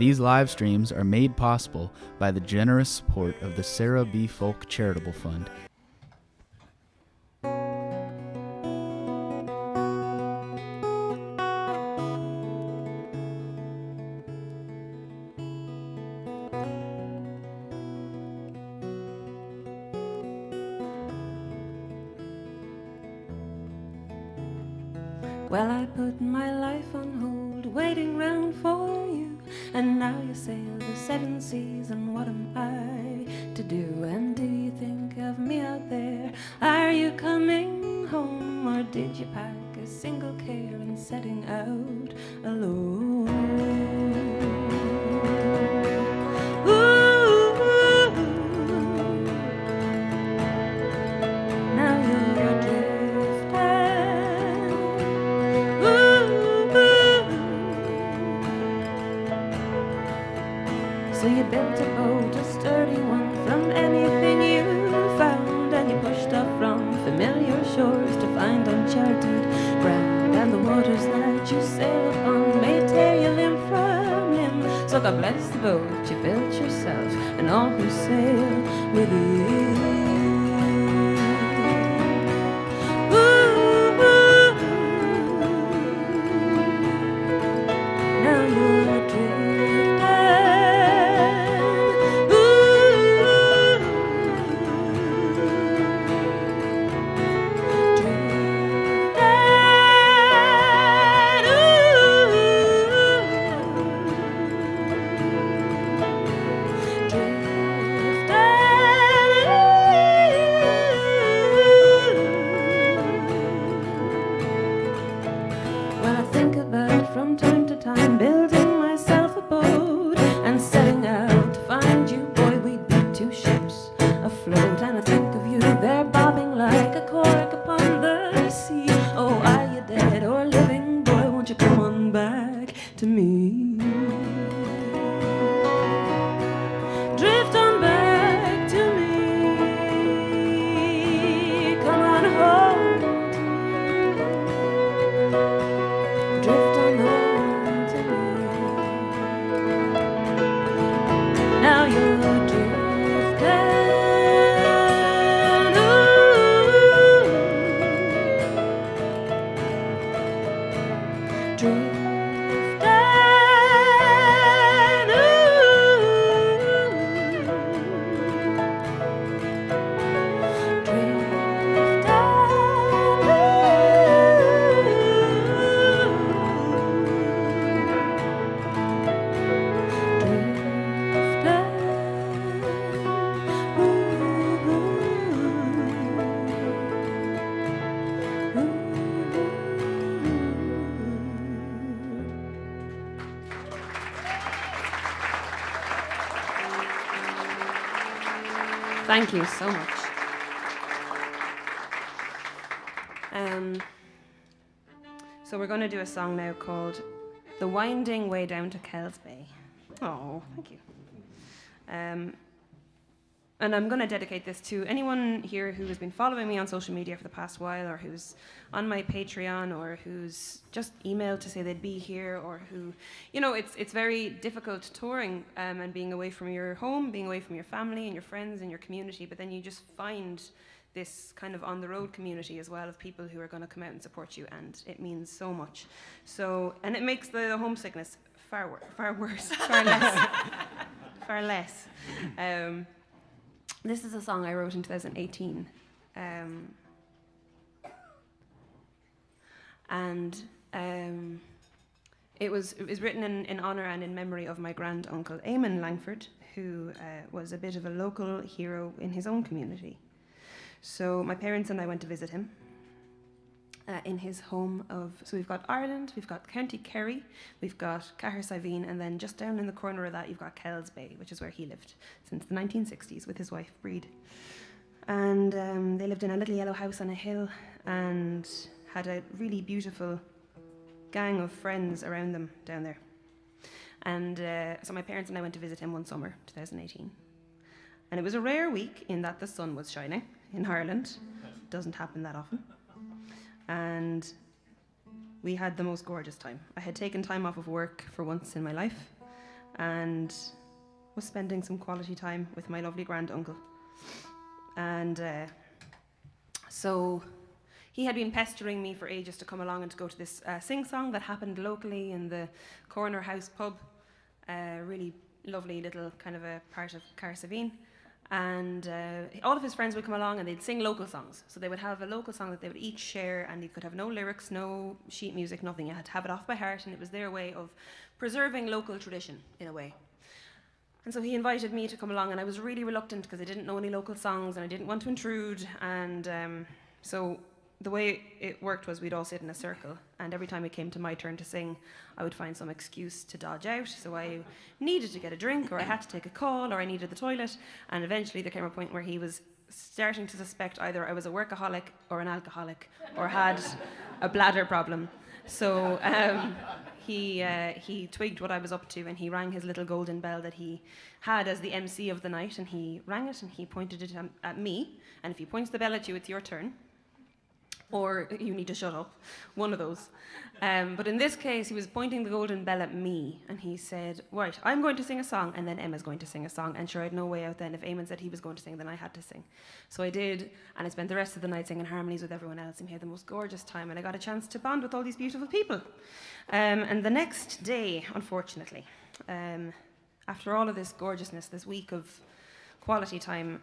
These live streams are made possible by the generous support of the Sarah B. Folk Charitable Fund. Well, I put my life on hold, waiting round for you. And now you sail the seven seas, and what am I to do? And do you think of me out there? Are you coming home, or did you pack a single care and setting out alone? Ooh, now you're drifting. So you built a boat, a sturdy one, from anything you found, and you pushed off from familiar shores to find uncharted ground. And the waters that you sail upon may tear you limb from limb. So God bless the boat you built yourself and all who sail with you. Now you're drifting. Well, I think about from time to time building myself a boat and setting out to find you. Boy, we'd be two ships afloat. And I think of you there bobbing like a cork upon the sea. Oh, are you dead or living? Boy, won't you come on back to me? Drift on back to me. Come on home to me. Drift on home to me. Now you're drifting. Thank you so much. So we're going to do a song now called The Winding Way Down to Kells Bay. Oh, thank you. And I'm going to dedicate this to anyone here who has been following me on social media for the past while, or who's on my Patreon, or who's just emailed to say they'd be here, or who, you know, it's very difficult touring and being away from your home, being away from your family and your friends and your community, but then you just find this kind of on-the-road community as well of people who are going to come out and support you, and it means so much. So, and it makes the homesickness far worse, far less, far less. This is a song I wrote in 2018, it was written in honour and in memory of my grand uncle Eamon Langford, who was a bit of a local hero in his own community. So my parents and I went to visit him in his home so we've got Ireland, we've got County Kerry, we've got Cahersiveen, and then just down in the corner of that you've got Kells Bay, which is where he lived since the 1960s with his wife Breed. And they lived in a little yellow house on a hill and had a really beautiful gang of friends around them down there. And so my parents and I went to visit him one summer, 2018. And it was a rare week in that the sun was shining in Ireland. Doesn't happen that often. And we had the most gorgeous time. I had taken time off of work for once in my life, and was spending some quality time with my lovely granduncle. And so he had been pestering me for ages to come along and to go to this sing-song that happened locally in the Corner House pub, really lovely little kind of a part of Carsavine. And all of his friends would come along and they'd sing local songs. So they would have a local song that they would each share, and you could have no lyrics, no sheet music, nothing. You had to have it off by heart, and it was their way of preserving local tradition in a way. And so he invited me to come along, and I was really reluctant because I didn't know any local songs and I didn't want to intrude. And so the way it worked was we'd all sit in a circle, and every time it came to my turn to sing, I would find some excuse to dodge out. So I needed to get a drink, or I had to take a call, or I needed the toilet. And eventually there came a point where he was starting to suspect either I was a workaholic or an alcoholic or had a bladder problem. So he twigged what I was up to, and he rang his little golden bell that he had as the MC of the night, and he rang it and he pointed it at me. And if he points the bell at you, it's your turn, or you need to shut up, one of those. But in this case, he was pointing the golden bell at me, and he said, right, I'm going to sing a song, and then Emma's going to sing a song. And sure, I had no way out then. If Eamon said he was going to sing, then I had to sing. So I did, and I spent the rest of the night singing harmonies with everyone else, and we had the most gorgeous time, and I got a chance to bond with all these beautiful people. And the next day, unfortunately, after all of this gorgeousness, this week of quality time,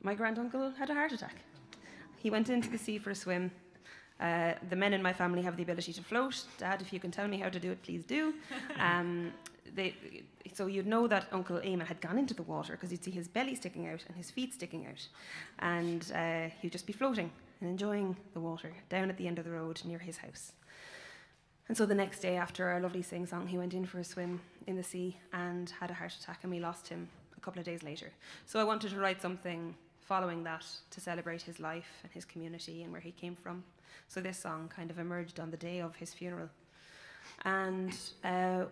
my granduncle had a heart attack. He went into the sea for a swim. The men in my family have the ability to float. Dad, if you can tell me how to do it, please do. So you'd know that Uncle Eamon had gone into the water because you'd see his belly sticking out and his feet sticking out. And he'd just be floating and enjoying the water down at the end of the road near his house. And so the next day after our lovely sing-song, he went in for a swim in the sea and had a heart attack, and we lost him a couple of days later. So I wanted to write something following that to celebrate his life and his community and where he came from. So this song kind of emerged on the day of his funeral. And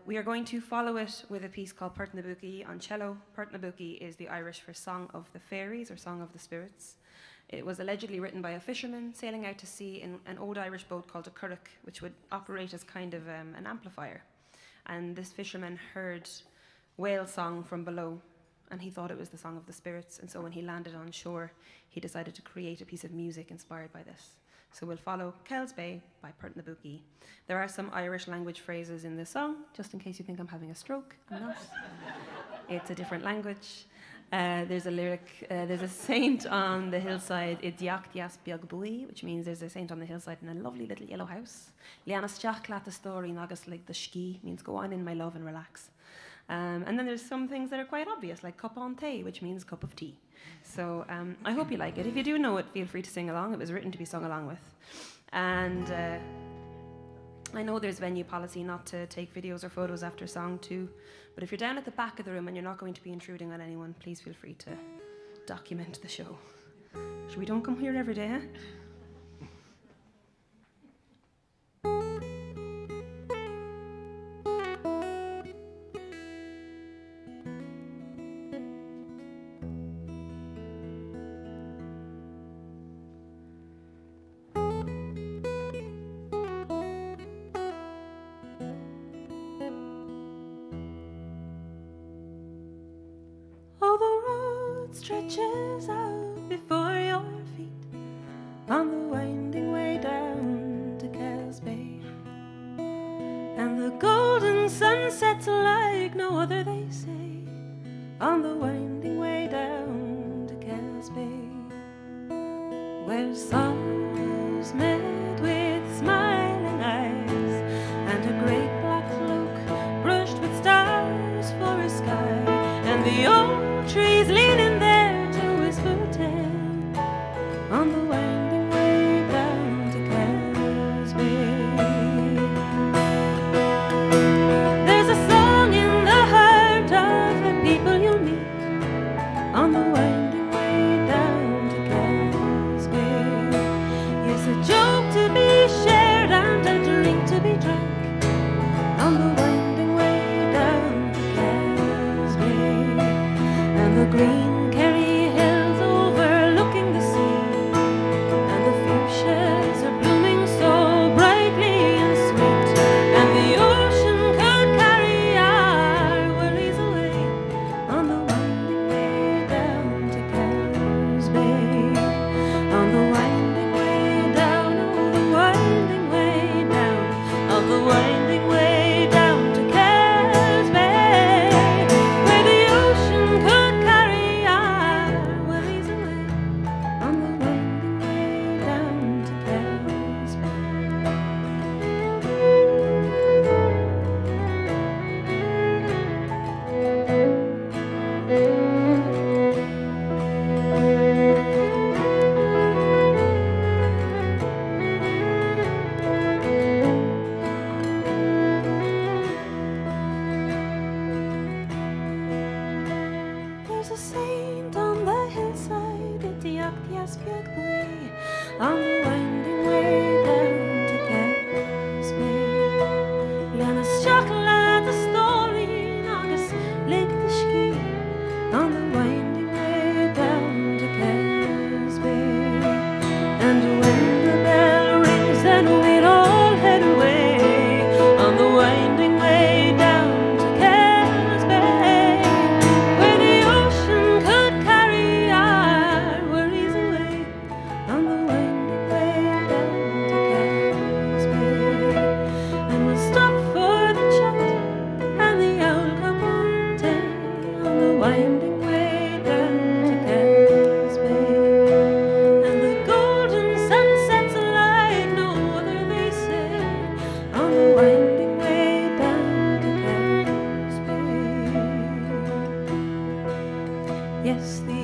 we are going to follow it with a piece called Pert na Buachaí on cello. Pert na Buachaí is the Irish for Song of the Fairies or Song of the Spirits. It was allegedly written by a fisherman sailing out to sea in an old Irish boat called a currach, which would operate as kind of an amplifier. And this fisherman heard whale song from below, and he thought it was the Song of the Spirits. And so when he landed on shore, he decided to create a piece of music inspired by this. So we'll follow Kells Bay by Pert na Buachaí. There are some Irish language phrases in this song, just in case you think I'm having a stroke. I'm not. It's a different language. There's a lyric, there's a saint on the hillside, Idiach Dias Beag Bui, which means there's a saint on the hillside in a lovely little yellow house. Lianasteach lat the story, nagus like the ski, means go on in my love and relax. And then there's some things that are quite obvious, like cup on tea, which means cup of tea. So I hope you like it. If you do know it, feel free to sing along. It was written to be sung along with. And I know there's venue policy not to take videos or photos after song too, but if you're down at the back of the room and you're not going to be intruding on anyone, please feel free to document the show. Sure, we don't come here every day, huh? Stretches out before your feet on the winding way down to Kells Bay, and the golden sun sets like no other, they say, on the winding way down to Kells Bay, where sorrows met with smiling eyes, and a great black cloak brushed with stars for a sky, and the old trees leaning there on the winding way down to Kells Bay. There's a song in the heart of the people you'll meet on the winding way down to Kells Bay. Yes, a joke to be shared and a drink to be drank on the winding way down to Kells Bay. And the green was a saint on the hillside at the Aktiasbjörkby, on the winding way down to Casby. Lena Stockla the story, August Lake the ski, on the winding way down to Casby. And when the bell rings, then we'll all head away on the winding way down to Casby, where the ocean could carry our worries away on the winding way down to Casby. And we'll stop for the chat and the owl cup one day on the winding way down to Casby. And the golden sunsets like no other, they say, on the winding way down to Casby. Yes, the